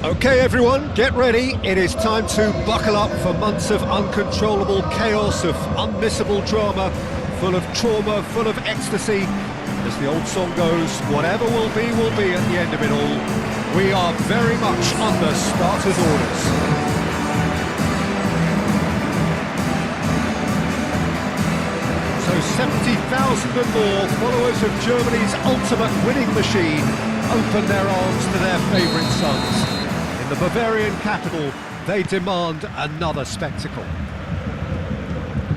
Okay everyone, get ready. It is time to buckle up for months of uncontrollable chaos, of unmissable drama, full of trauma, full of ecstasy. As the old song goes, whatever will be at the end of it all. We are very much under starters' orders. So 70,000 and more followers of Germany's ultimate winning machine open their arms to their favourite sons. In the Bavarian capital, they demand another spectacle.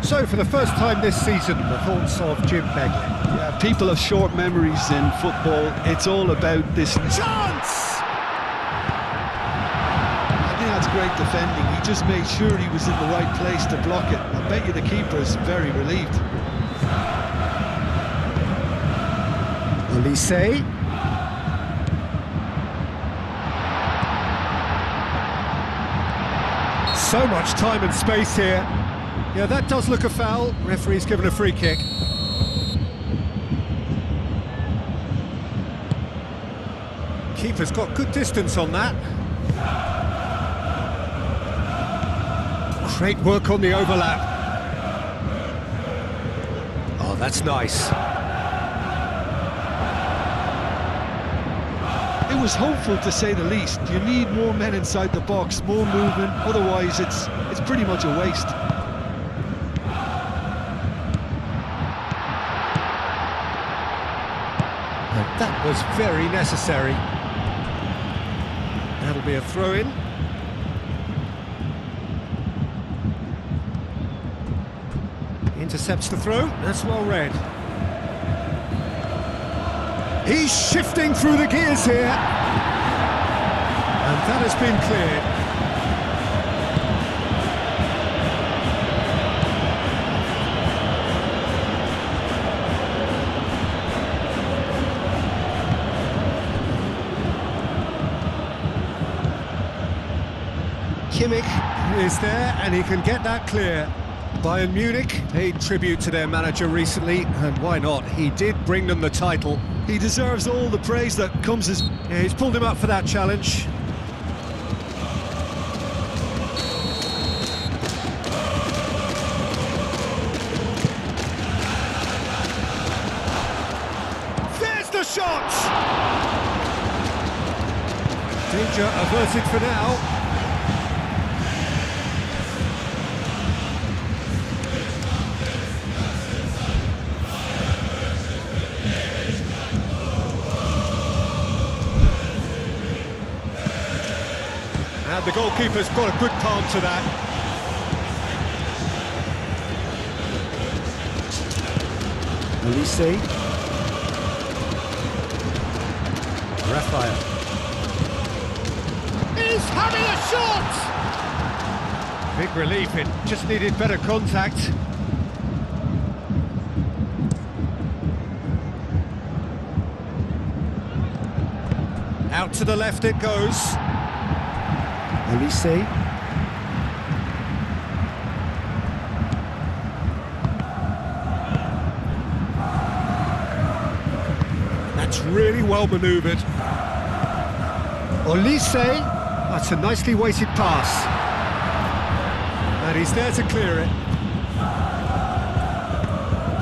So for the first time this season, the thoughts of Jim Begley. Yeah, people have short memories in football. It's all about this chance! I think that's great defending. He just made sure he was in the right place to block it. I bet you the keeper is very relieved. Olise. So much time and space here. Yeah, that does look a foul. Referee's given a free kick. Keeper's got good distance on that. Great work on the overlap. Oh, that's nice. It was hopeful, to say the least. You need more men inside the box, more movement, otherwise it's pretty much a waste. And that was very necessary. That'll be a throw-in. Intercepts the throw, that's well read. He's shifting through the gears here. And that has been cleared. Kimmich is there and he can get that clear. Bayern Munich paid tribute to their manager recently, and why not? He did bring them the title. He deserves all the praise that comes as... Yeah, he's pulled him up for that challenge. There's the shot! Danger averted for now. And the goalkeeper's got a good palm to that. Olise. Raphael. He's having a shot! Big relief, it just needed better contact. Out to the left it goes. Olise. That's really well manoeuvred. Olise, that's a nicely weighted pass. And he's there to clear it.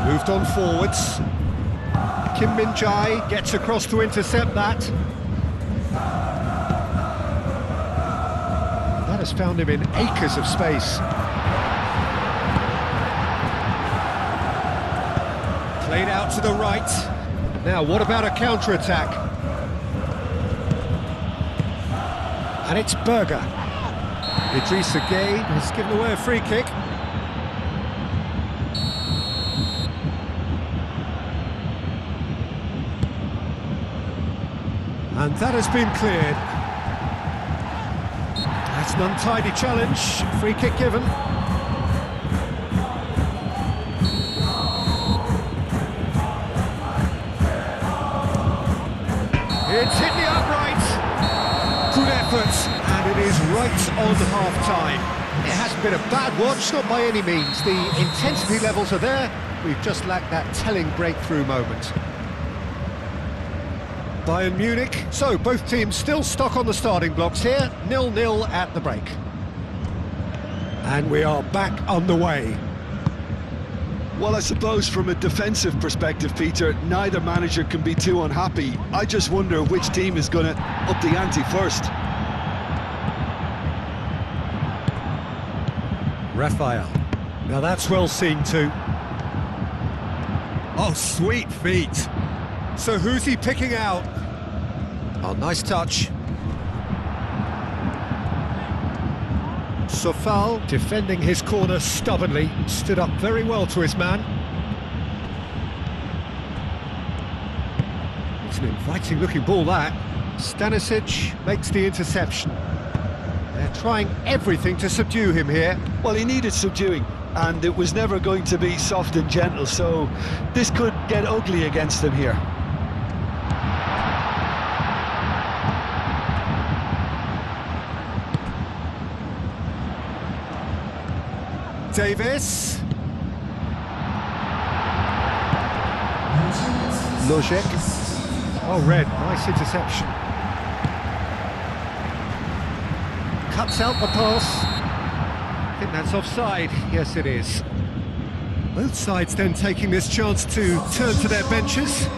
Moved on forwards. Kim Min-jae gets across to intercept that. That has found him in acres of space. Played out to the right. Now, what about a counter-attack? And it's Berger. Idrissa Gueye has given away a free kick. And that has been cleared. That's an untidy challenge. Free kick given. It's hit the upright. Good effort, and it is right on half-time. It hasn't been a bad watch, not by any means. The intensity levels are there. We've just lacked that telling breakthrough moment. Bayern Munich. So, both teams still stuck on the starting blocks here. 0-0 at the break. And we are back underway. Well, I suppose from a defensive perspective, Peter, neither manager can be too unhappy. I just wonder which team is going to up the ante first. Raphael. Now that's well seen too. Oh, sweet feet. So who's he picking out? Oh, nice touch. Sofal, defending his corner stubbornly, stood up very well to his man. It's an inviting looking ball, that. Stanisic makes the interception. They're trying everything to subdue him here. Well, he needed subduing, and it was never going to be soft and gentle, so this could get ugly against him here. Davis. Lojek. Oh, red, nice interception. Cuts out the pass. I think that's offside. Yes, it is. Both sides then taking this chance to turn to their benches.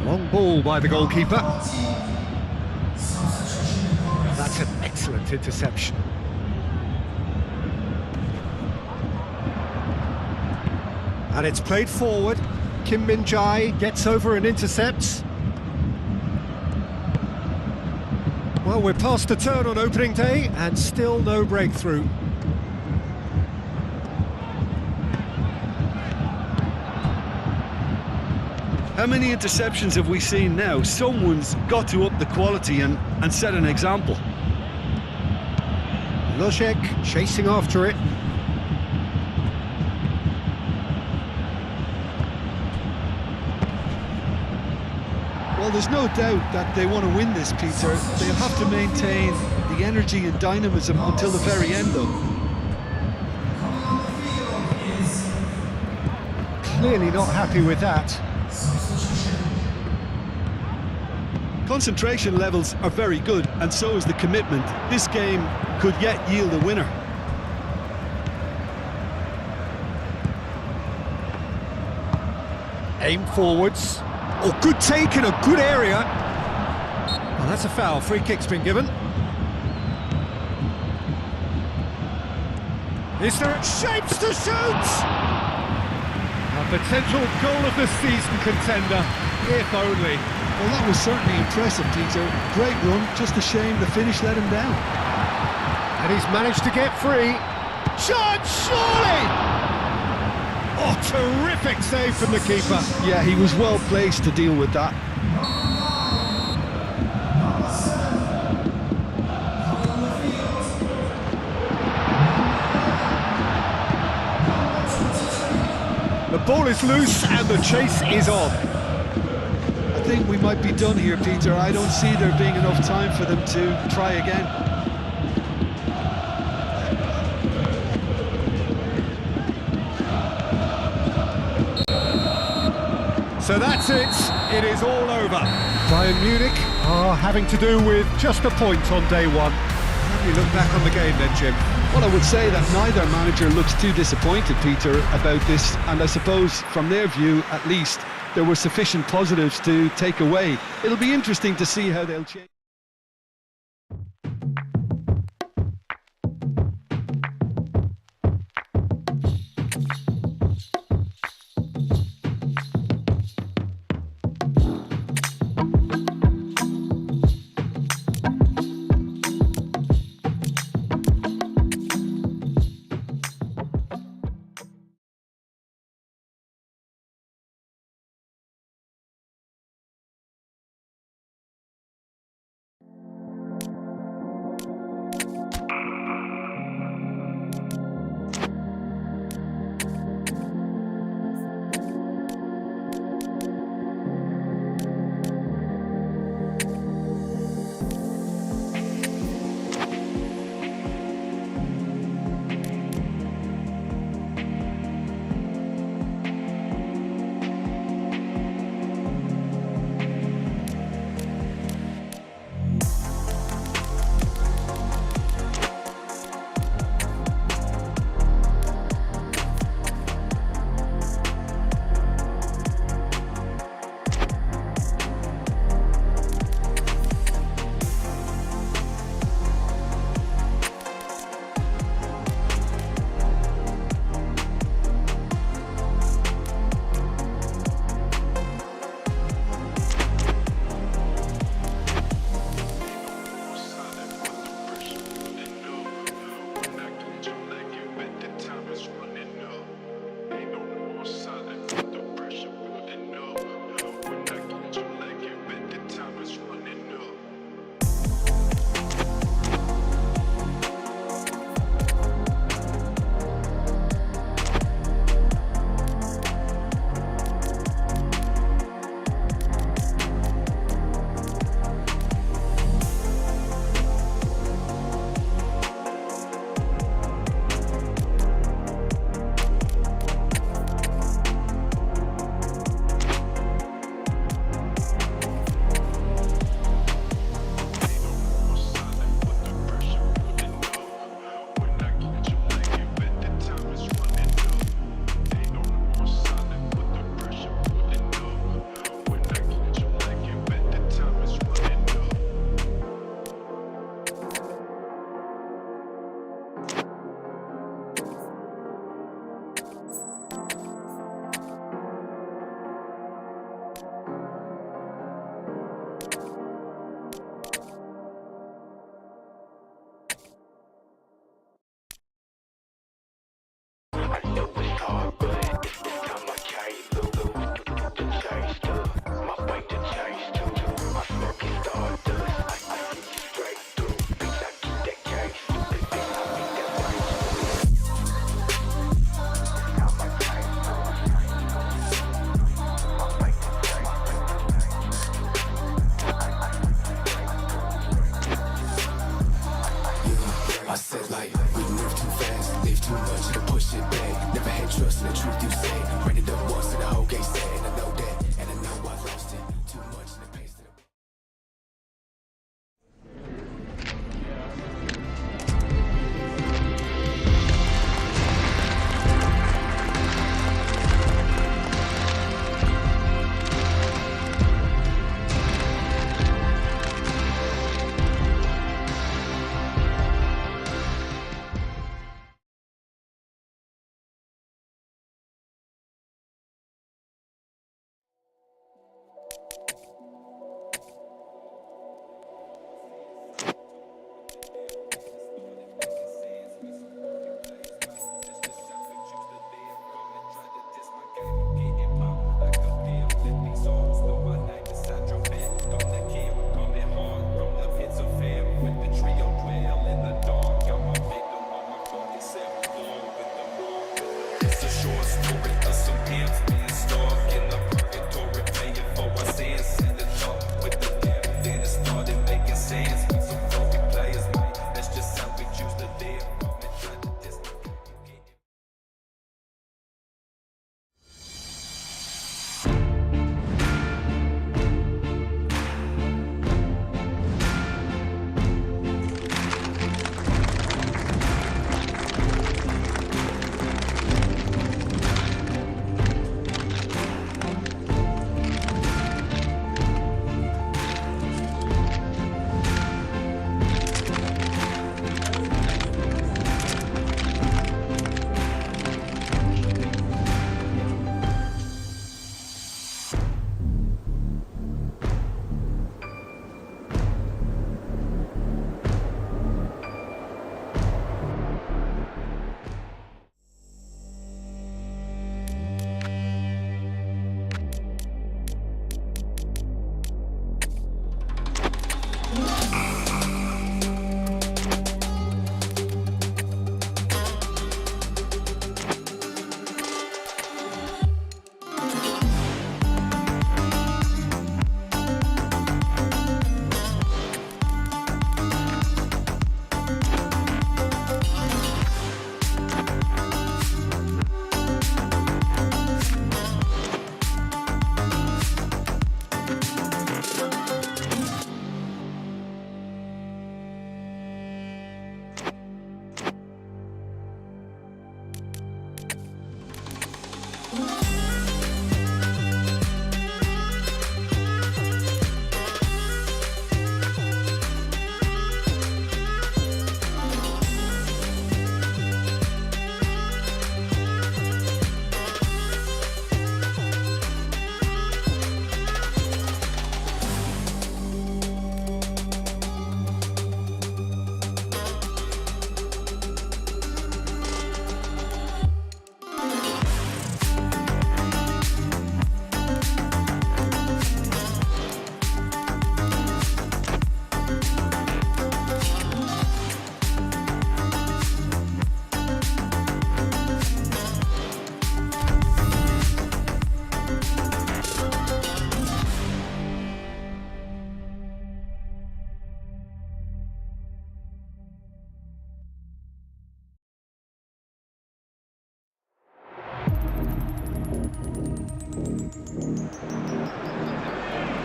Long ball by the goalkeeper. That's an excellent interception. And it's played forward. Kim Min-jae gets over and intercepts. Well, we're past the turn on opening day and still no breakthrough. How many interceptions have we seen now? Someone's got to up the quality and set an example. Lojek chasing after it. Well, there's no doubt that they want to win this, Peter. They'll have to maintain the energy and dynamism until the very end, though. Clearly not happy with that. Concentration levels are very good, and so is the commitment. This game could yet yield a winner. Aim forwards. Oh, good take in a good area. Oh, that's a foul. Free kick's been given. Is there shapes to shoot? A potential goal of the season contender, if only. Well, that was certainly impressive, Peter. Great run, just a shame the finish let him down. And he's managed to get free. Shot, surely! Oh, terrific save from the keeper. Yeah, he was well placed to deal with that. The ball is loose and the chase is on. I think we might be done here, Peter. I don't see there being enough time for them to try again. So that's it. It is all over. Bayern Munich are having to do with just a point on day one. How do you look back on the game then, Jim? Well, I would say that neither manager looks too disappointed, Peter, about this, and I suppose from their view, at least, there were sufficient positives to take away. It'll be interesting to see how they'll change.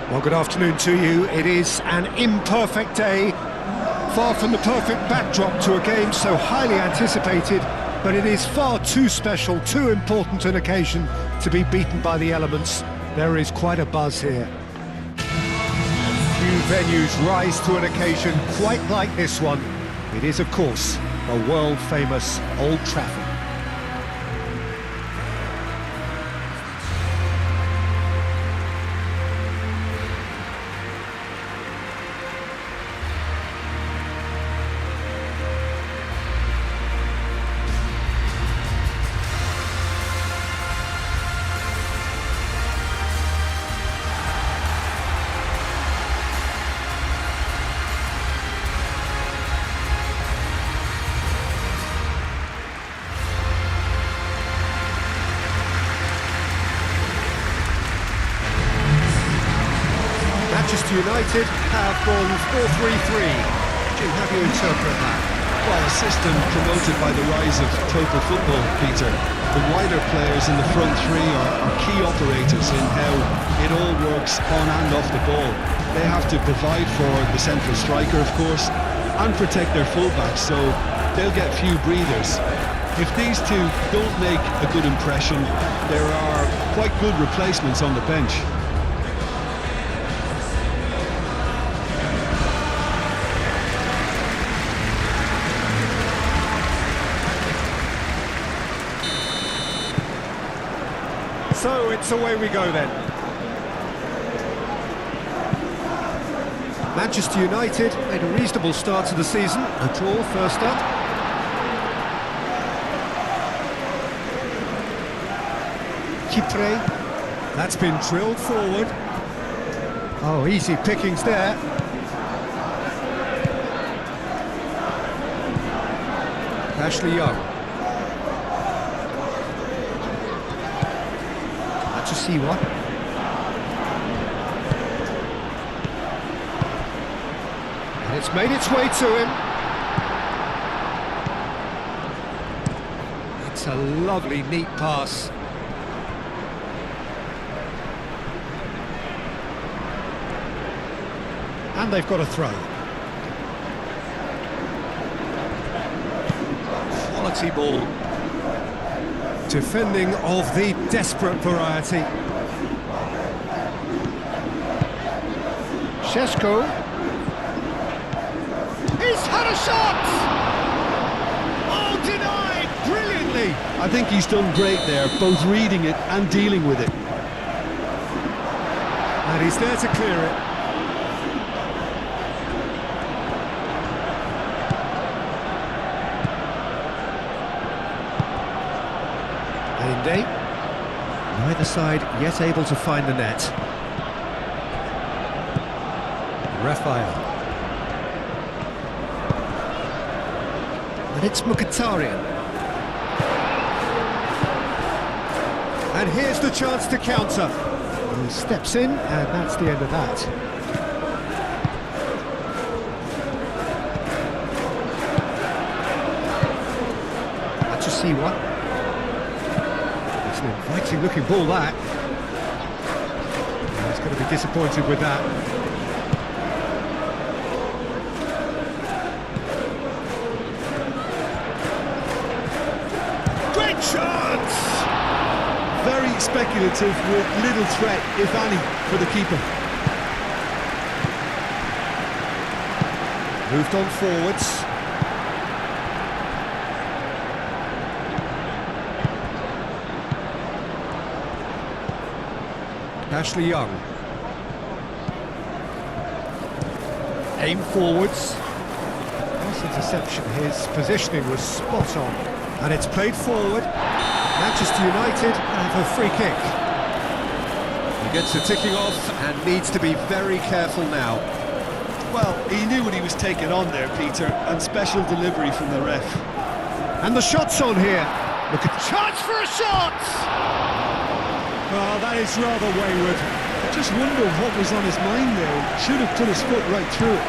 Well, good afternoon to you. It is an imperfect day, far from the perfect backdrop to a game so highly anticipated, but it is far too special, too important an occasion to be beaten by the elements. There is quite a buzz here. Few venues rise to an occasion quite like this one. It is, of course, the world-famous Old Trafford. Manchester United have gone 4-3-3. Jim, how do you interpret that? Well, a system promoted by the rise of total football, Peter. The wider players in the front three are key operators in how it all works on and off the ball. They have to provide for the central striker, of course, and protect their fullbacks, so they'll get few breathers. If these two don't make a good impression, there are quite good replacements on the bench. So it's away we go then. Manchester United made a reasonable start to the season. A draw first up. Chypre. That's been drilled forward. Oh, easy pickings there. Ashley Young. To see what? And it's made its way to him. It's a lovely, neat pass. And they've got a throw. Quality ball. Defending of the desperate variety. Šeško. He's had a shot! Oh, denied brilliantly! I think he's done great there, both reading it and dealing with it. And he's there to clear it. Inde. Neither side yet able to find the net. Raphael. And it's Mkhitaryan. And here's the chance to counter. He steps in, and that's the end of that. That's a C1. It's an inviting looking ball, that. He's going to be disappointed with that. Great chance! Very speculative with little threat, if any, for the keeper. Moved on forwards. Ashley Young. Aim forwards. Nice interception. His positioning was spot on. And it's played forward. Manchester United have a free kick. He gets the ticking off and needs to be very careful now. Well, he knew what he was taking on there, Peter, and special delivery from the ref. And the shot's on here. Look at chance for a shot! Oh, that is rather wayward. I just wonder what was on his mind there. He should have put his foot right through it.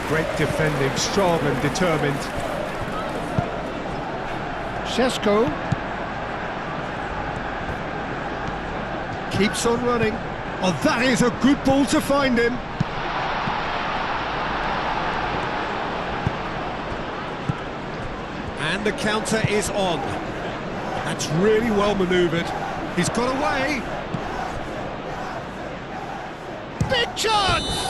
Great defending, strong and determined. Šeško. Keeps on running. Oh, that is a good ball to find him. And the counter is on. That's really well manoeuvred. He's got away. Big chance!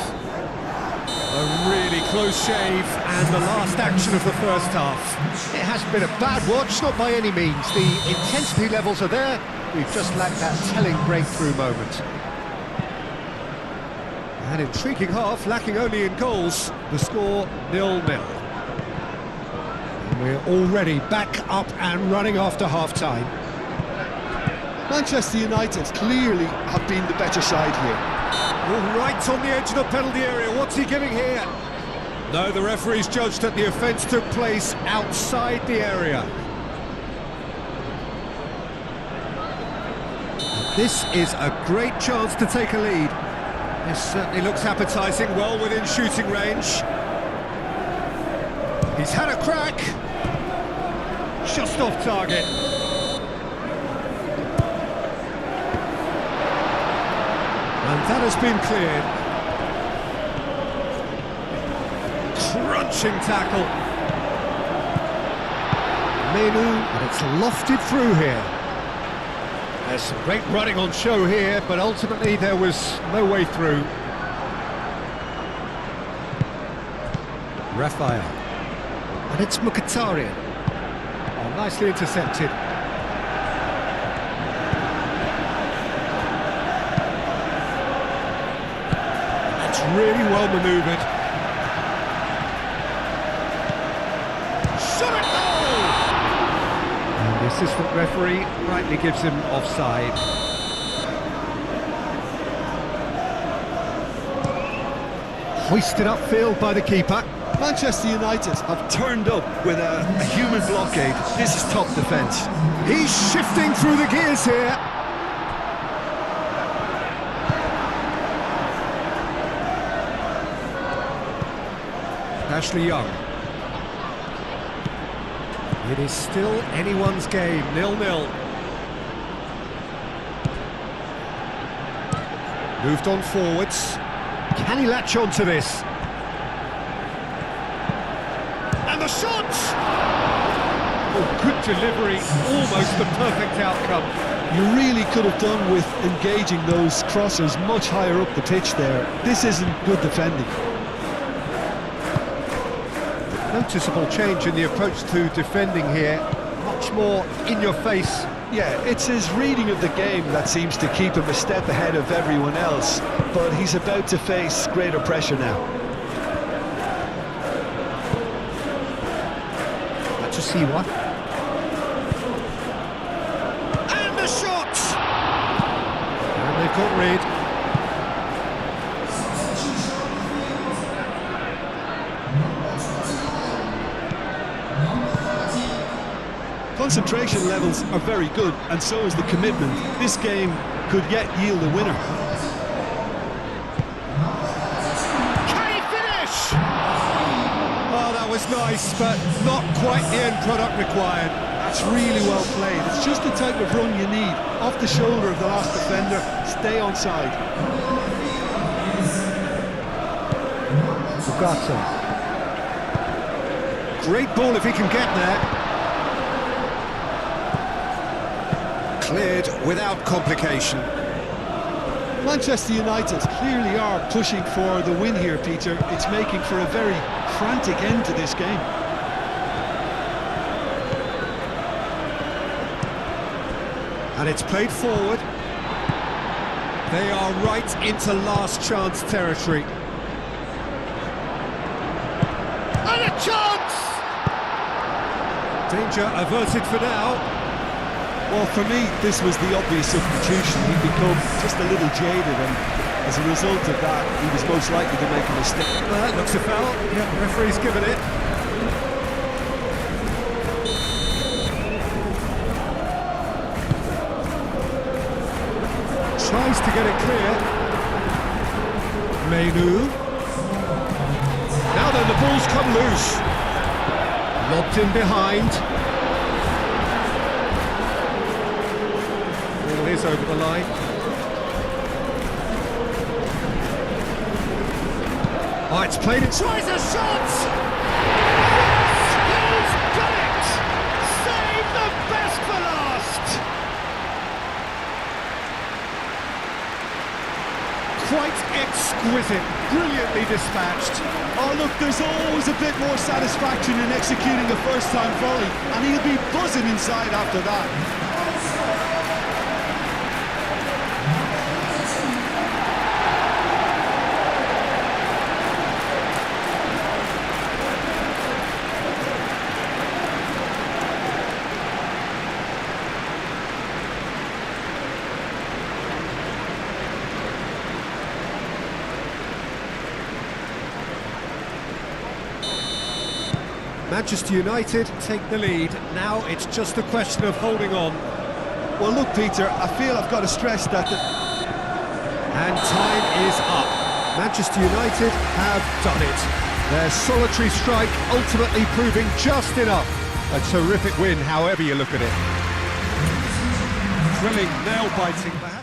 A really close shave, and the last action of the first half. It hasn't been a bad watch, not by any means. The intensity levels are there. We've just lacked that telling breakthrough moment. An intriguing half, lacking only in goals. The score 0-0. And we're already back up and running after half-time. Manchester United clearly have been the better side here. Oh, right on the edge of the penalty area. What's he giving here? No, the referee's judged that the offence took place outside the area. This is a great chance to take a lead. This certainly looks appetising, well within shooting range. He's had a crack. Just off target. And that has been cleared. Crunching tackle. Menu, and it's lofted through here. There's some great running on show here, but ultimately there was no way through. Raphael. And it's Mkhitaryan. Oh, nicely intercepted. That's really well manoeuvred. Shot it goal! And the assistant referee rightly gives him offside. Hoisted upfield by the keeper. Manchester United have turned up with a human blockade. This is top defence. He's shifting through the gears here. Ashley Young. It is still anyone's game, 0-0. Moved on forwards. Can he latch on to this? And the shot! Oh, good delivery, almost the perfect outcome. You really could have done with engaging those crossers much higher up the pitch there. This isn't good defending. Noticeable change in the approach to defending here. Much more in your face. Yeah, it's his reading of the game that seems to keep him a step ahead of everyone else, but he's about to face greater pressure now. To see what? And the shot! And they've got rid. Concentration levels are very good, and so is the commitment. This game could yet yield a winner. Can he finish? Oh, that was nice, but not quite the end product required. That's really well played. It's just the type of run you need. Off the shoulder of the last defender, stay onside. Ugarte. Great ball if he can get there. Cleared without complication. Manchester United clearly are pushing for the win here, Peter. It's making for a very frantic end to this game. And it's played forward. They are right into last chance territory. And a chance! Danger averted for now. Well, for me, this was the obvious substitution. He'd become just a little jaded, and as a result of that, he was most likely to make a mistake. Well, that looks a foul. Yeah, the referee's given it. Tries to get it clear. Menu. Now then, the ball's come loose. Lobbed in behind. Ball is over the line. Oh, it's played it. Tries a shot! Yes, he's got it! Save the best for last! Quite exquisite, brilliantly dispatched. Oh look, there's always a bit more satisfaction in executing a first-time volley, and he'll be buzzing inside after that. Manchester United take the lead. Now it's just a question of holding on. Well look, Peter, I feel I've got to stress that And time is up. Manchester United have done it. Their solitary strike ultimately proving just enough. A terrific win, however you look at it. thrilling, nail-biting perhaps.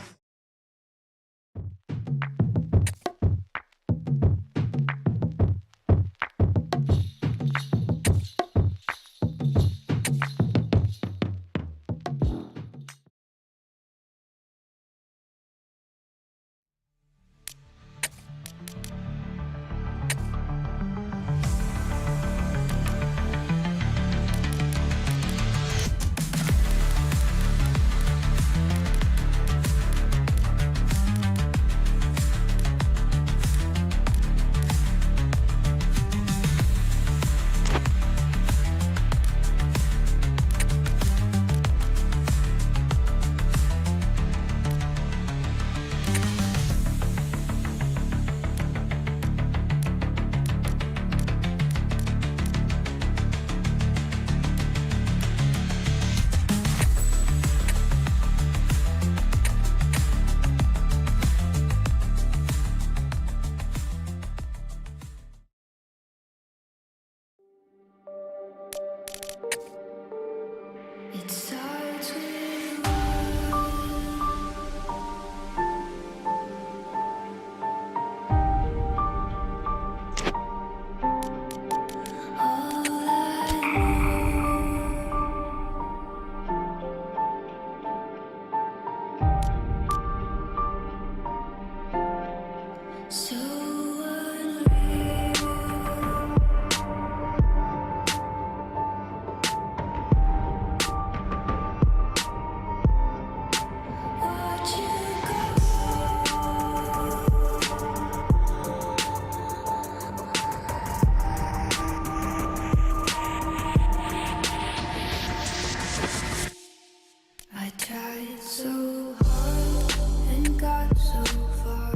It starts with all I know. So I tried so hard and got so far.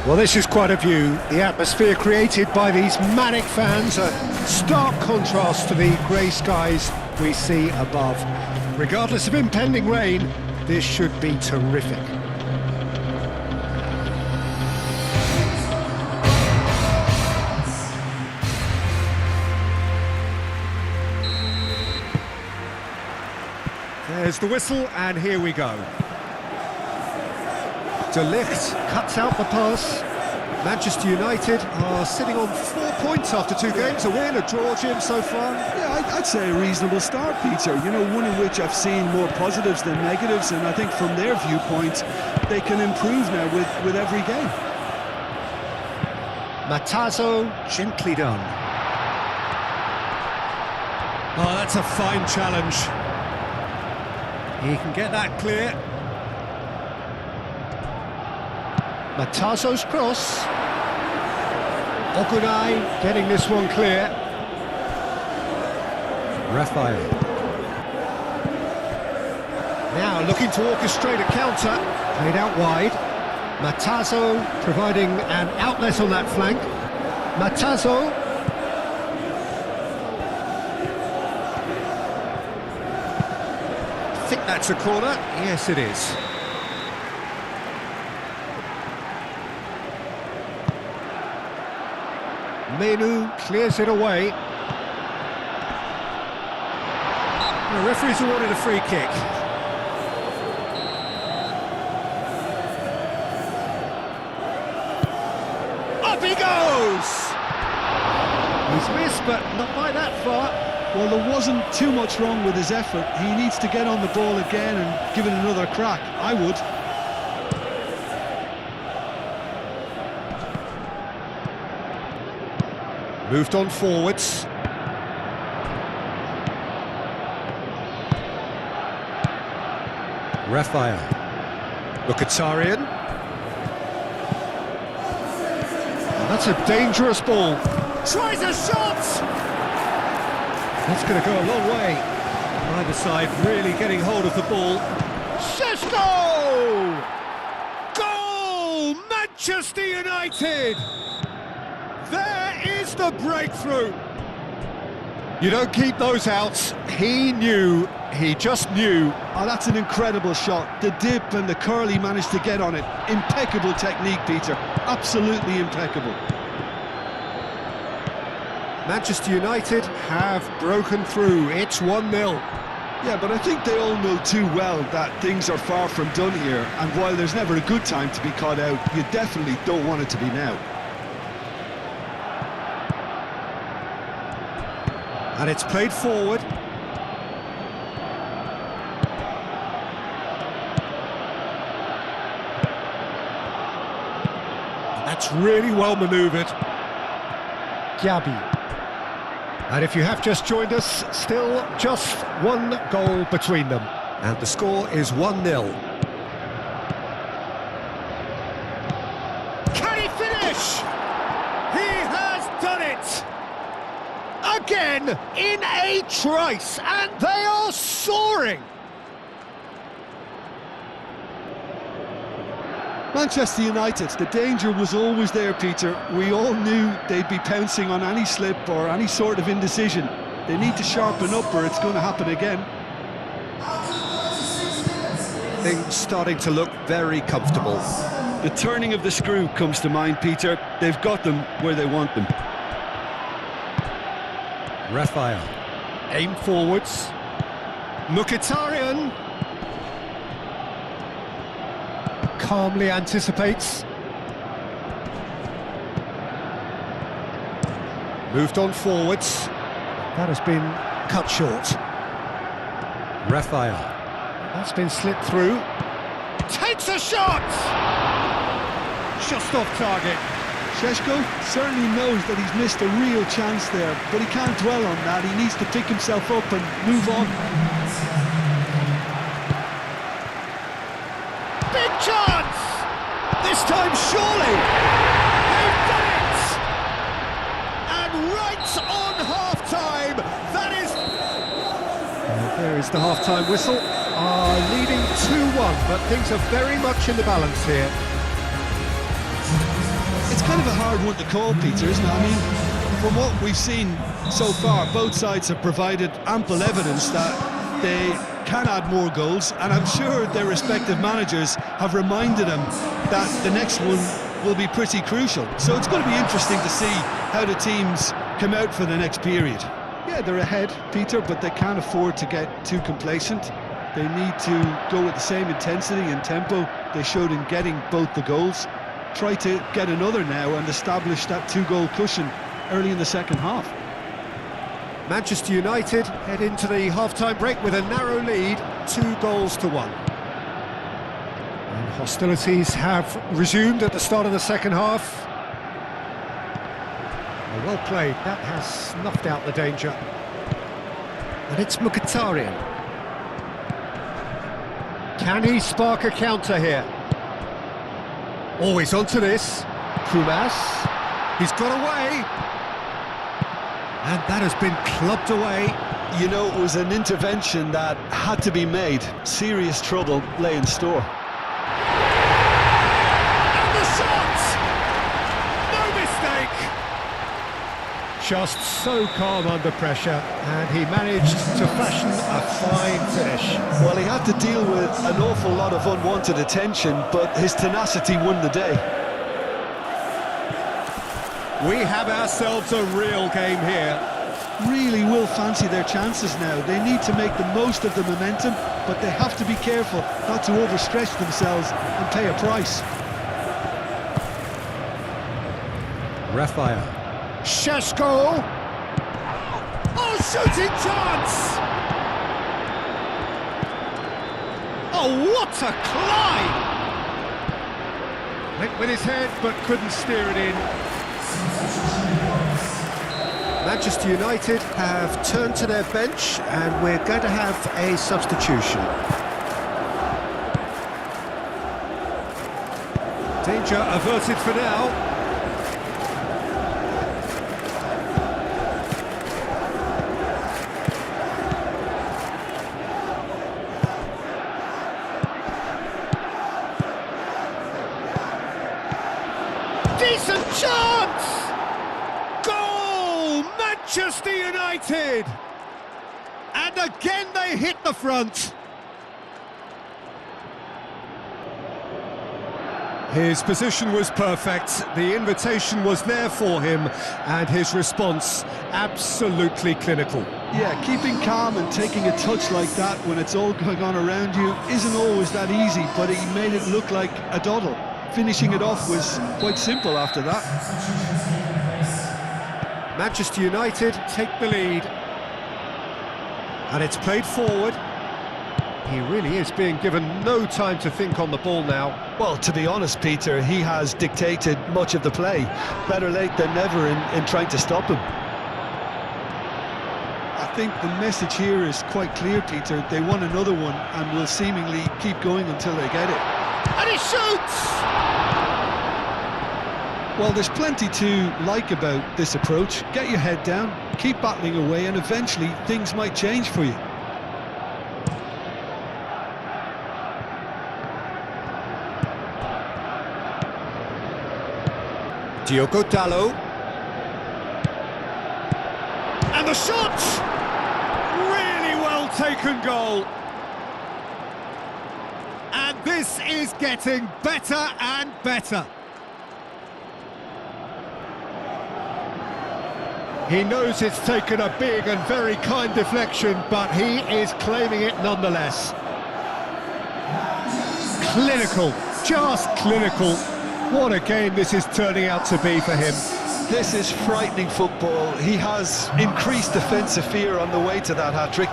Well, this is quite a view. The atmosphere created by these manic fans, a stark contrast to the grey skies we see above. Regardless of impending rain, this should be terrific. There's the whistle, and here we go. De Ligt cuts out the pass. Manchester United are sitting on 4 points after 2 games, a win, a draw, Jim, so far. Yeah, I'd say a reasonable start, Peter. You know, one in which I've seen more positives than negatives, and I think from their viewpoint, they can improve now with every game. Matazo, gently done. Oh, that's a fine challenge. He can get that clear. Matazo's cross. Ogunai getting this one clear. Raphael. Now looking to orchestrate a counter. Played out wide. Matazo providing an outlet on that flank. Matazo. I think that's a corner. Yes, it is. Menu clears it away. The referee's awarded a free kick. Up he goes! He's missed, but not by that far. Well, there wasn't too much wrong with his effort. He needs to get on the ball again and give it another crack. I would. Moved on forwards. Raphael. Mkhitaryan. That's a dangerous ball. Tries a shot! That's going to go a long way. Either side really getting hold of the ball. Šeško! Goal! Manchester United! There is the breakthrough. You don't keep those outs. He knew, he just knew. Oh, that's an incredible shot. The dip and the curl he managed to get on it. Impeccable technique, Peter. Absolutely impeccable. Manchester United have broken through. It's 1-0. Yeah, but I think they all know too well that things are far from done here. And while there's never a good time to be caught out, you definitely don't want it to be now. And it's played forward. That's really well manoeuvred. Gabi. And if you have just joined us, still just one goal between them. And the score is 1-0. Can he finish? He has done it! Again, in a trice, and they are soaring! Manchester United, the danger was always there, Peter. We all knew they'd be pouncing on any slip or any sort of indecision. They need to sharpen up or it's going to happen again. Things starting to look very comfortable. The turning of the screw comes to mind, Peter. They've got them where they want them. Raphael. Aim forwards. Mkhitaryan. Calmly anticipates. Moved on forwards. That has been cut short. Raphael. That's been slipped through. Takes a shot! Just off target. Šeško certainly knows that he's missed a real chance there, but he can't dwell on that. He needs to pick himself up and move on. Big chance! This time, surely! They've done it! And right on half-time, that is... there is the half-time whistle. Leading 2-1, but things are very much in the balance here. It's kind of a hard one to call, Peter, isn't it? I mean, from what we've seen so far, both sides have provided ample evidence that they can add more goals, and I'm sure their respective managers have reminded them that the next one will be pretty crucial. So it's going to be interesting to see how the teams come out for the next period. Yeah, they're ahead, Peter, but they can't afford to get too complacent. They need to go with the same intensity and tempo they showed in getting both the goals. Try to get another now and establish that two-goal cushion early in the second half. Manchester United head into the half-time break with a narrow lead, 2-1. And hostilities have resumed at the start of the second half. Well played, that has snuffed out the danger. And it's Mkhitaryan. Can he spark a counter here? Oh, he's onto this. Pumas. He's got away. And that has been clubbed away. You know, it was an intervention that had to be made. Serious trouble lay in store. And the shot! No mistake! Just so calm under pressure, and he managed to fashion a fine finish. Well, he had to deal with an awful lot of unwanted attention, but his tenacity won the day. We have ourselves a real game here. Really will fancy their chances now. They need to make the most of the momentum, but they have to be careful not to overstretch themselves and pay a price. Raphael. Šeško! Oh, shooting chance! Oh, what a climb! Went with his head, but couldn't steer it in. Manchester United have turned to their bench, and we're going to have a substitution. Danger averted for now. Decent chance! Goal! Manchester United! And again they hit the front. His position was perfect, the invitation was there for him, and his response absolutely clinical. Yeah, keeping calm and taking a touch like that when it's all going on around you isn't always that easy, but he made it look like a doddle. Finishing it off was quite simple after that. Manchester United take the lead. And it's played forward. He really is being given no time to think on the ball now. Well, to be honest, Peter, he has dictated much of the play. Better late than never in trying to stop him. I think the message here is quite clear, Peter. They want another one and will seemingly keep going until they get it. And he shoots! Well, there's plenty to like about this approach. Get your head down, keep battling away, and eventually things might change for you. Diogo Dalot. And the shot! Really well taken goal. And this is getting better and better. He knows it's taken a big and very kind deflection, but he is claiming it nonetheless. Clinical, just clinical. What a game this is turning out to be for him. This is frightening football. He has increased defensive fear on the way to that hat-trick.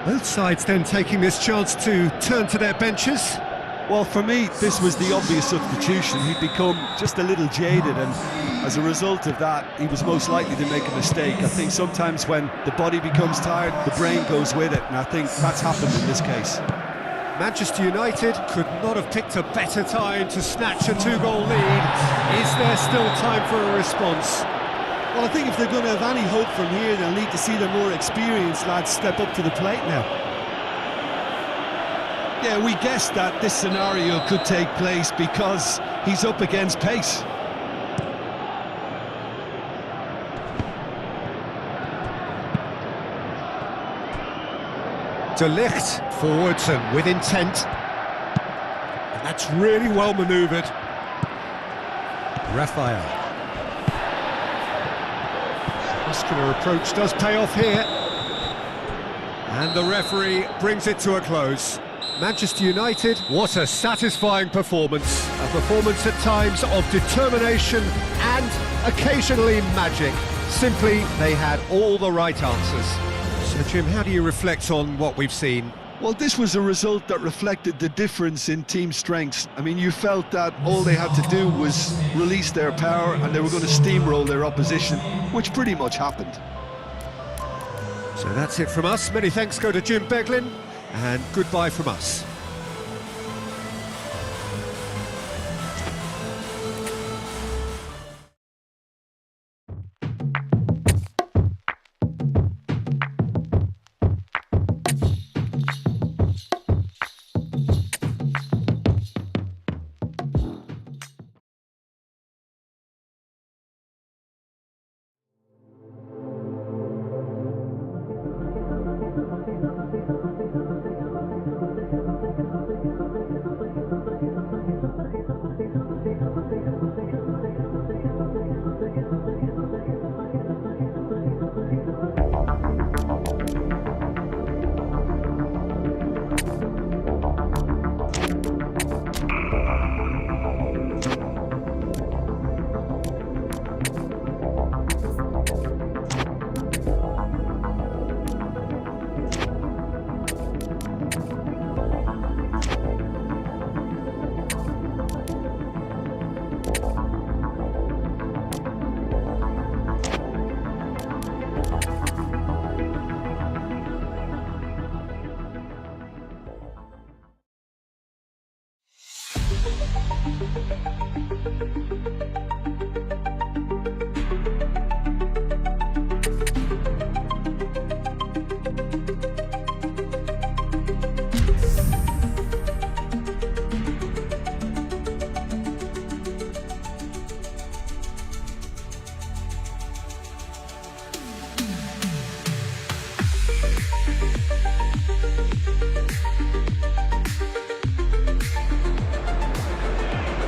Both sides then taking this chance to turn to their benches. Well, for me, this was the obvious substitution. He'd become just a little jaded, and as a result of that, he was most likely to make a mistake. I think sometimes when the body becomes tired, the brain goes with it, and I think that's happened in this case. Manchester United could not have picked a better time to snatch a two-goal lead. Is there still time for a response? Well, I think if they're going to have any hope from here, they'll need to see the more experienced lads step up to the plate now. Yeah, we guessed that this scenario could take place because he's up against pace. De Ligt forwards and with intent. And that's really well manoeuvred. Raphael. Muscular approach does pay off here. And the referee brings it to a close. Manchester United, what a satisfying performance. A performance at times of determination and occasionally magic. Simply, they had all the right answers. So, Jim, how do you reflect on what we've seen? Well, this was a result that reflected the difference in team strengths. I mean, you felt that all they had to do was release their power and they were going to steamroll their opposition, which pretty much happened. So that's it from us. Many thanks go to Jim Beglin, and goodbye from us.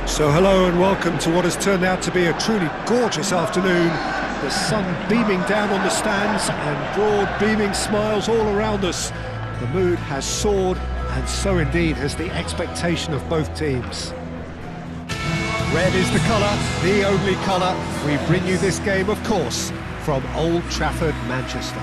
So hello and welcome to what has turned out to be a truly gorgeous afternoon. The sun beaming down on the stands and broad beaming smiles all around us. The mood has soared, and so indeed has the expectation of both teams. Red is the colour, the only colour. We bring you this game, of course, from Old Trafford, Manchester.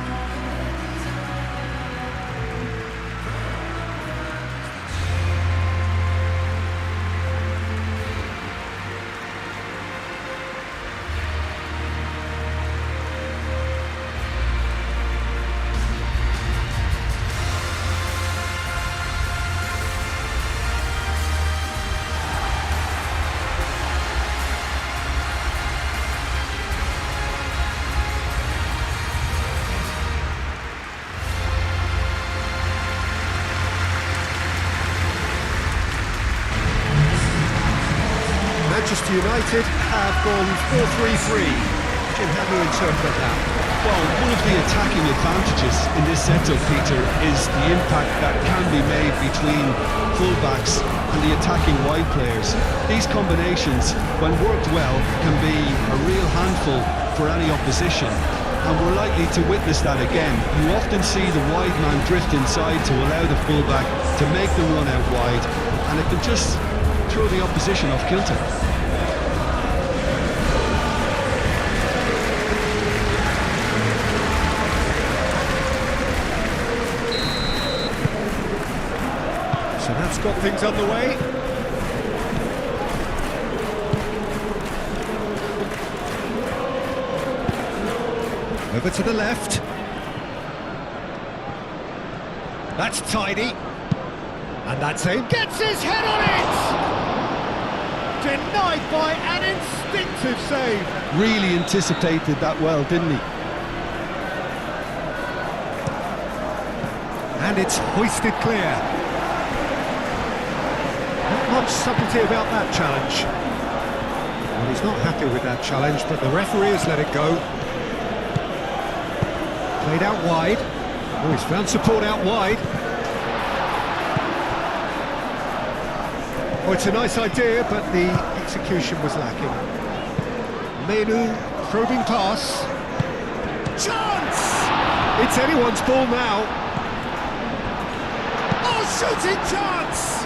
Manchester United have gone 4-3-3. Jim, how do you interpret that? Well, one of the attacking advantages in this setup, Peter, is the impact that can be made between fullbacks and the attacking wide players. These combinations, when worked well, can be a real handful for any opposition. And we're likely to witness that again. You often see the wide man drift inside to allow the fullback to make the run out wide, and it can just throw the opposition off kilter. So that's got things underway. Over to the left. That's tidy. And that's him. Gets his head on it! Denied by an instinctive save. Really anticipated that well, didn't he? And it's hoisted clear. Not much subtlety about that challenge. Well, he's not happy with that challenge, but the referee has let it go. Played out wide. Oh, he's found support out wide. Oh, it's a nice idea, but the execution was lacking. Menu, probing pass. Chance! It's anyone's ball now. Oh, shooting chance!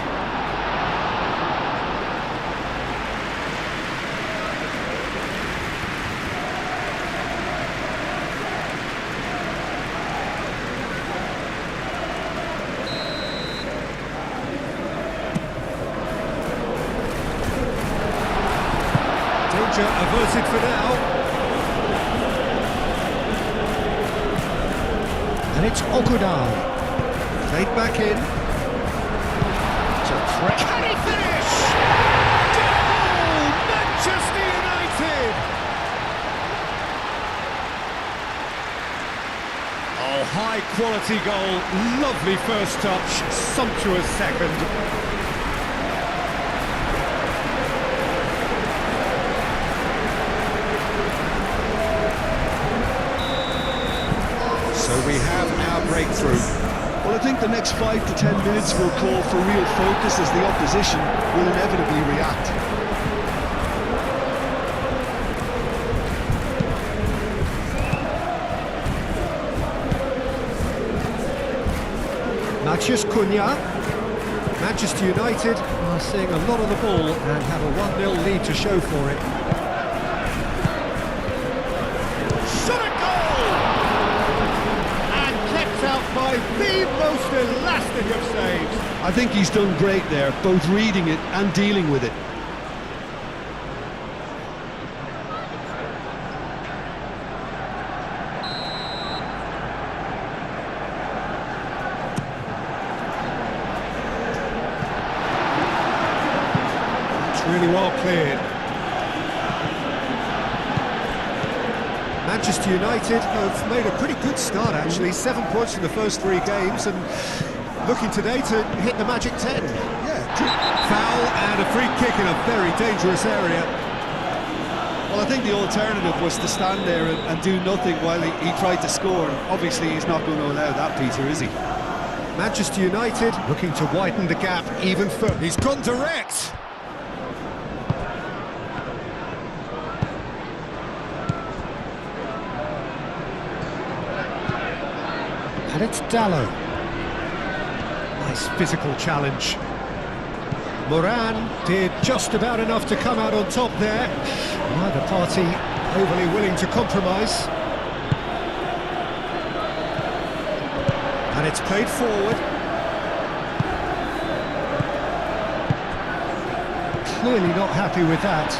danger averted for now. And it's Okudai. Played back in. Can he finish? Goal! Manchester United! Oh, high quality goal. Lovely first touch. Sumptuous second. So we have our breakthrough. Well, I think the next 5 to 10 minutes will call for real focus as the opposition will inevitably react. Matheus Cunha. Manchester United are seeing a lot of the ball and have a 1-0 lead to show for it. Shot a goal! And kept out by the most elastic of saves. I think he's done great there, both reading it and dealing with it. Really well cleared. Manchester United have made a pretty good start actually, 7 points in the first 3 games and looking today to hit the magic 10. Foul and a free kick in a very dangerous area. Well, I think the alternative was to stand there and do nothing while he tried to score. Obviously, he's not going to allow that, Peter, is he? Manchester United looking to widen the gap even further. He's gone direct. And it's Dalot. Nice physical challenge. Moran did just about enough to come out on top there. Neither party overly willing to compromise. And it's played forward. Clearly not happy with that.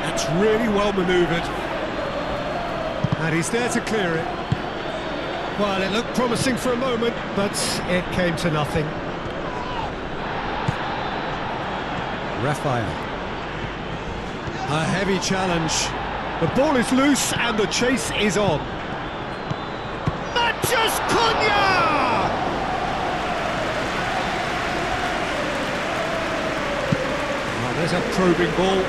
That's really well manoeuvred. And he's there to clear it. Well, it looked promising for a moment, but it came to nothing. Raphael. A heavy challenge. The ball is loose and the chase is on. Matheus Cunha! Well, there's a probing ball.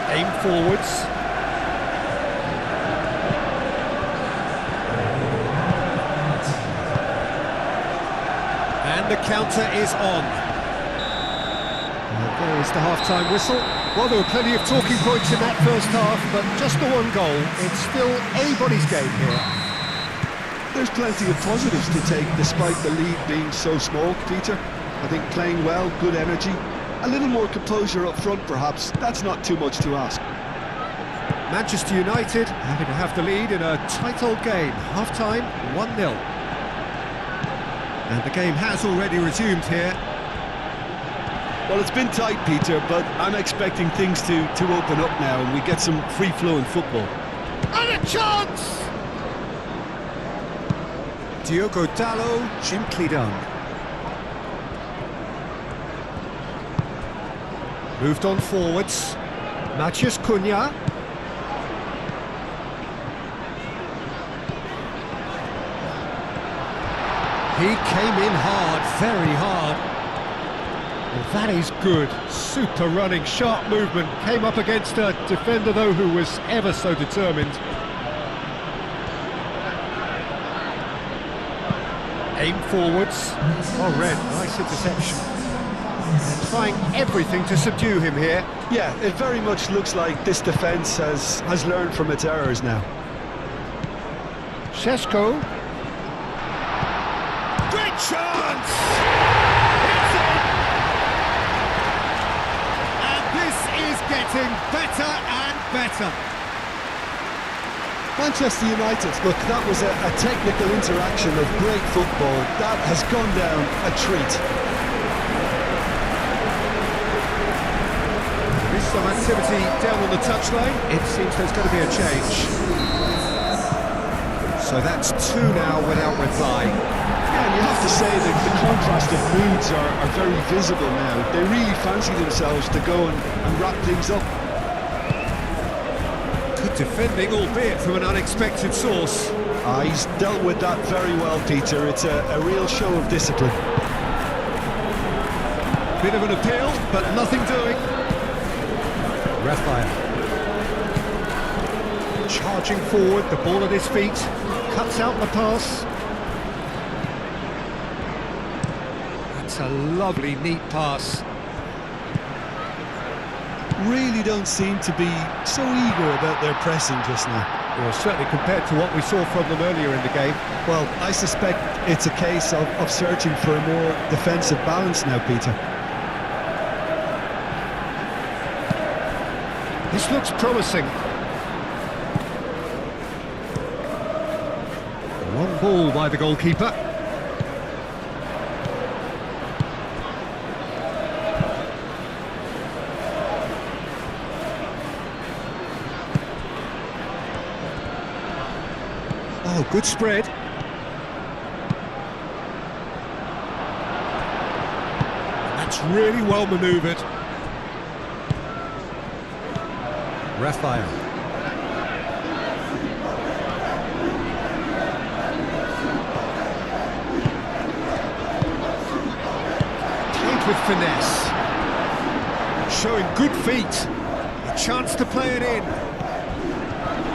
Aim forwards. And the counter is on. And there is the half-time whistle. Well, there were plenty of talking points in that first half, but just the one goal. It's still anybody's game here. There's plenty of positives to take despite the lead being so small, Peter. I think playing well, good energy, a little more composure up front perhaps. That's not too much to ask. Manchester United having to have the lead in a tight old game. Half-time, 1-0. And the game has already resumed here. Well, it's been tight, Peter, but I'm expecting things to open up now and we get some free-flowing football. And a chance! Diogo Dalot, gently done. Moved on forwards. Matheus Cunha. He came in hard, very hard. Well, that is good. Super running, sharp movement. Came up against a defender, though, who was ever so determined. Aim forwards. Oh, Red, nice interception. And trying everything to subdue him here. Yeah, it very much looks like this defence has learned from its errors now. Šeško. Great chance! It's in! And this is getting better and better. Manchester United, look, that was a technical interaction of great football. That has gone down a treat. Some activity down on the touchline. It seems there's going to be a change. So that's two now without reply. Yeah, and you have to say that the contrast of moods are very visible now. They really fancy themselves to go and wrap things up. Good defending, albeit from an unexpected source. He's dealt with that very well, Peter. It's a real show of discipline. Bit of an appeal, but nothing doing. Raphael. Charging forward, the ball at his feet. Cuts out the pass. That's a lovely, neat pass. Really don't seem to be so eager about their pressing just now. Well, certainly compared to what we saw from them earlier in the game. Well, I suspect it's a case of searching for a more defensive balance now, Peter. This looks promising. Long ball by the goalkeeper. Oh, good spread. That's really well manoeuvred. Raphael. Played with finesse. Showing good feet. A chance to play it in.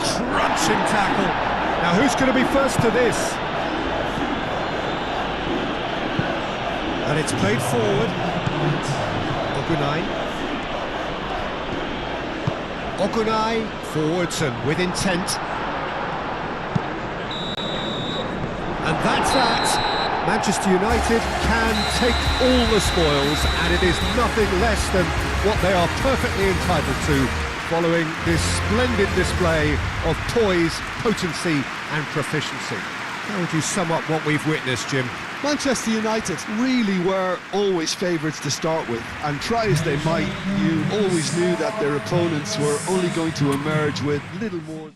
Crunching tackle. Now who's going to be first to this? And it's played forward. Ogunai forwards and with intent. And that's that. Manchester United can take all the spoils, and it is nothing less than what they are perfectly entitled to, following this splendid display of poise, potency and proficiency. How would you sum up what we've witnessed, Jim? Manchester United really were always favourites to start with, and try as they might, you always knew that their opponents were only going to emerge with little more.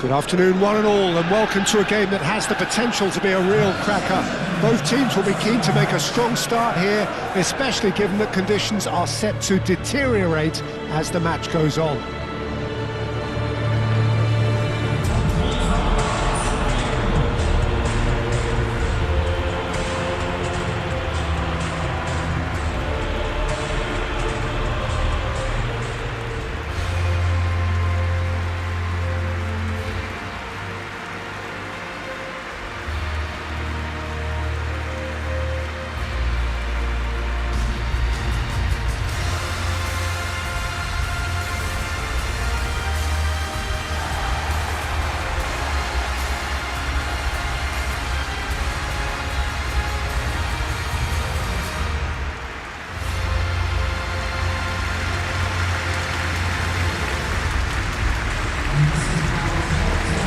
Good afternoon, one and all, and welcome to a game that has the potential to be a real cracker. Both teams will be keen to make a strong start here, especially given that conditions are set to deteriorate as the match goes on.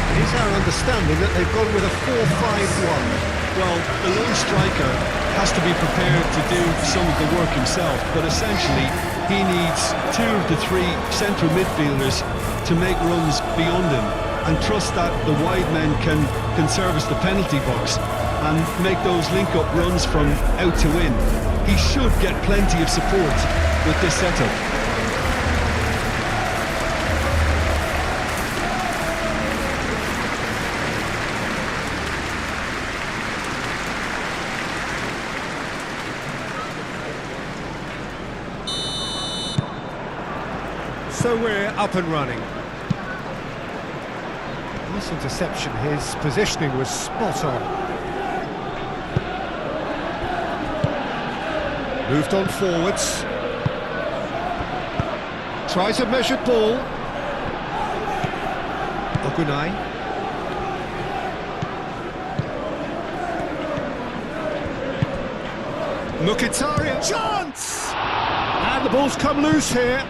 It is our understanding that they've gone with a 4-5-1. Well, the lone striker has to be prepared to do some of the work himself, but essentially he needs 2 of the 3 central midfielders to make runs beyond him and trust that the wide men can service the penalty box and make those link-up runs from out to in. He should get plenty of support with this setup. So we're up and running. Nice interception, his positioning was spot on. Moved on forwards. Tries a measured ball. Ogunai. Mkhitaryan, chance! And the ball's come loose here.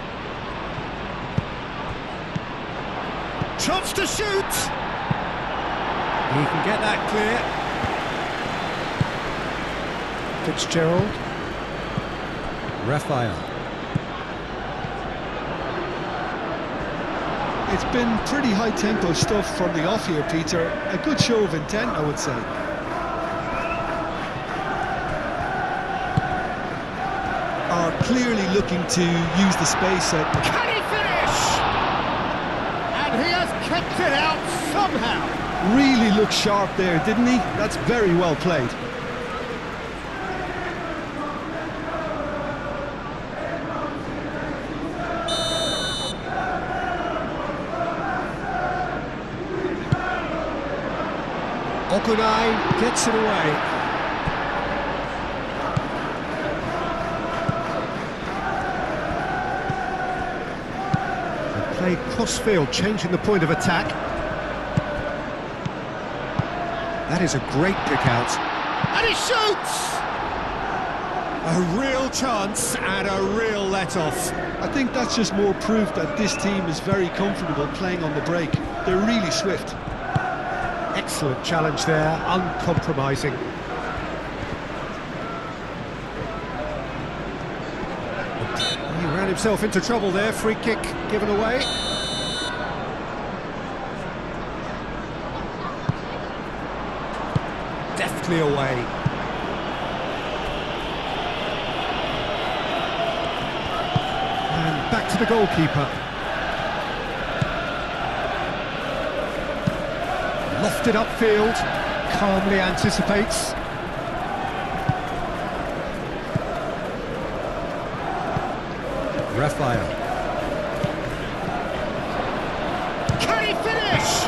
Chance to shoot! He can get that clear. Fitzgerald. Raphael. It's been pretty high-tempo stuff from the off here, Peter. A good show of intent, I would say. Are clearly looking to use the space out. Can he finish? And he has kept it out somehow. Really looked sharp there, didn't he? That's very well played. Ogunai gets it away. They play cross-field, changing the point of attack. That is a great pick-out. And he shoots! A real chance and a real let-off. I think that's just more proof that this team is very comfortable playing on the break. They're really swift. Excellent challenge there, uncompromising. He ran himself into trouble there, free kick given away. Deftly away. And back to the goalkeeper. Lofted upfield, calmly anticipates. Raphael. Can he finish?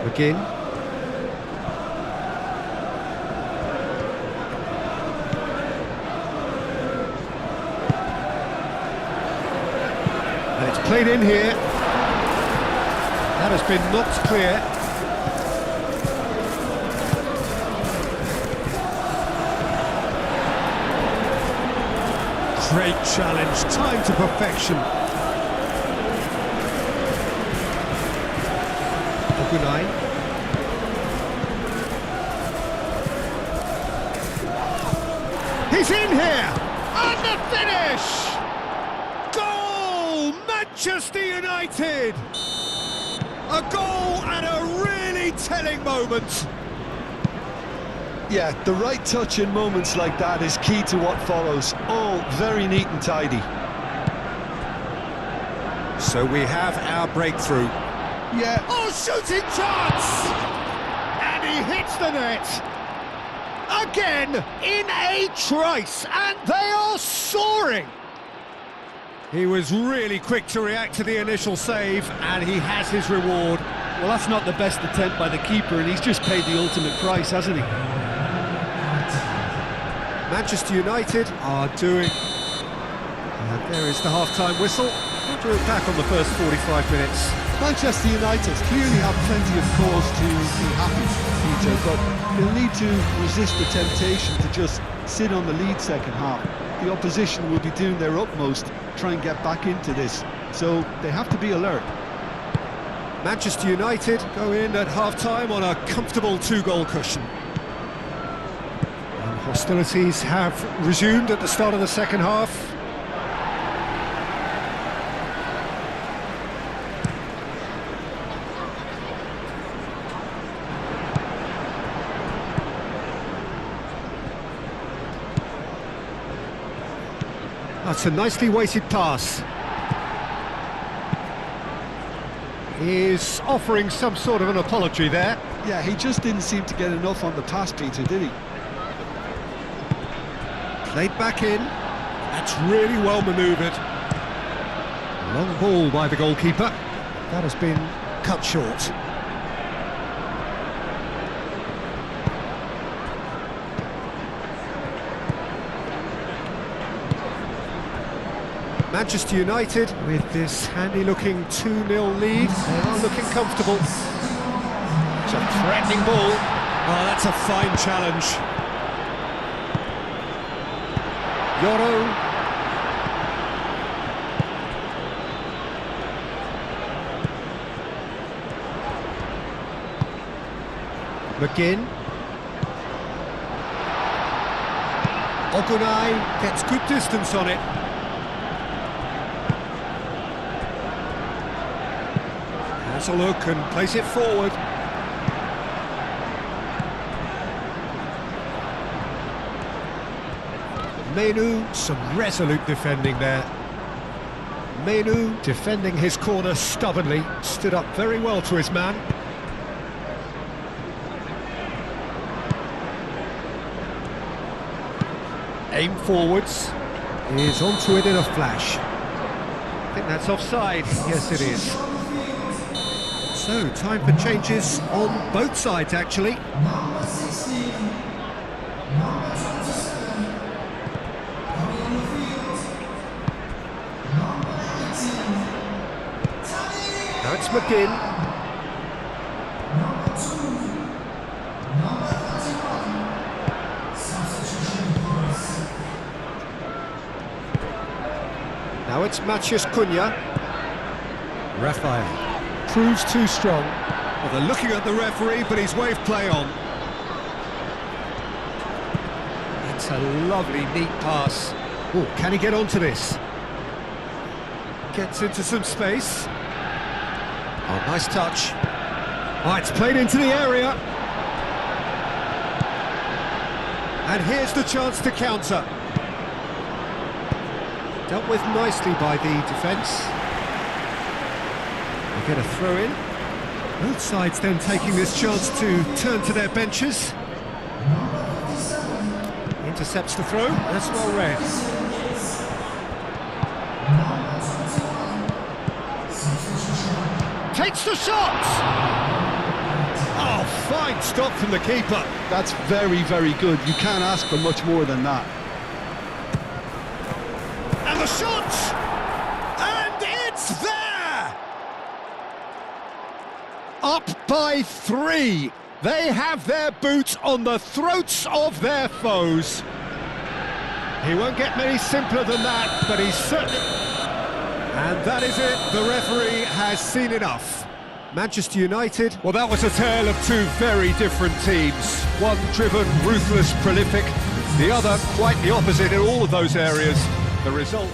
McGinn. And it's played in here. That has been knocked clear. Great challenge, time to perfection. Ogunai. He's in here! And the finish! Goal! Manchester United! A goal and a really telling moment. Yeah, the right touch in moments like that is key to what follows. All very neat and tidy. So we have our breakthrough. Yeah. Oh, shooting chance! And he hits the net. Again, in a trice, and they are soaring. He was really quick to react to the initial save, and he has his reward. Well, that's not the best attempt by the keeper, and he's just paid the ultimate price, hasn't he? Manchester United are doing... And there is the half-time whistle. drew it back on the first 45 minutes. Manchester United clearly have plenty of cause to be happy, Peter, but they'll need to resist the temptation to just sit on the lead second half. The opposition will be doing their utmost to try and get back into this, so they have to be alert. Manchester United go in at half-time on a comfortable 2-goal cushion. And hostilities have resumed at the start of the second half. That's a nicely weighted pass. He's offering some sort of an apology there. Yeah, he just didn't seem to get enough on the pass, Peter, did he? Played back in. That's really well manoeuvred. Long ball by the goalkeeper. That has been cut short. Manchester United, with this handy-looking 2-0 lead, they are looking comfortable. It's a threatening ball. Oh, that's a fine challenge. Yoro. McGinn. Ogunai gets good distance on it. Has a look and plays it forward. Menu, some resolute defending there. Menu defending his corner stubbornly, stood up very well to his man. Aim forwards, is onto it in a flash. I think that's offside. Yes, it is. So, time for changes on both sides, actually. Now it's McGinn. Now it's Matheus Cunha. Raphael. Proves too strong. Well, they're looking at the referee, but he's waved play on. That's a lovely, neat pass. Oh, can he get onto this? Gets into some space. Oh, nice touch. Oh, it's played into the area. And here's the chance to counter. Dealt with nicely by the defence. They get a throw in. Both sides then taking this chance to turn to their benches. Intercepts the throw. That's well read. Takes the shot! Oh, fine stop from the keeper. That's very, very good. You can't ask for much more than that. And the shot! And it's there! Up by 3. They have their boots on the throats of their foes. He won't get many simpler than that, but he's certainly... And that is it. The referee has seen enough. Manchester United, well, that was a tale of two very different teams. One driven, ruthless, prolific. The other quite the opposite in all of those areas. The result...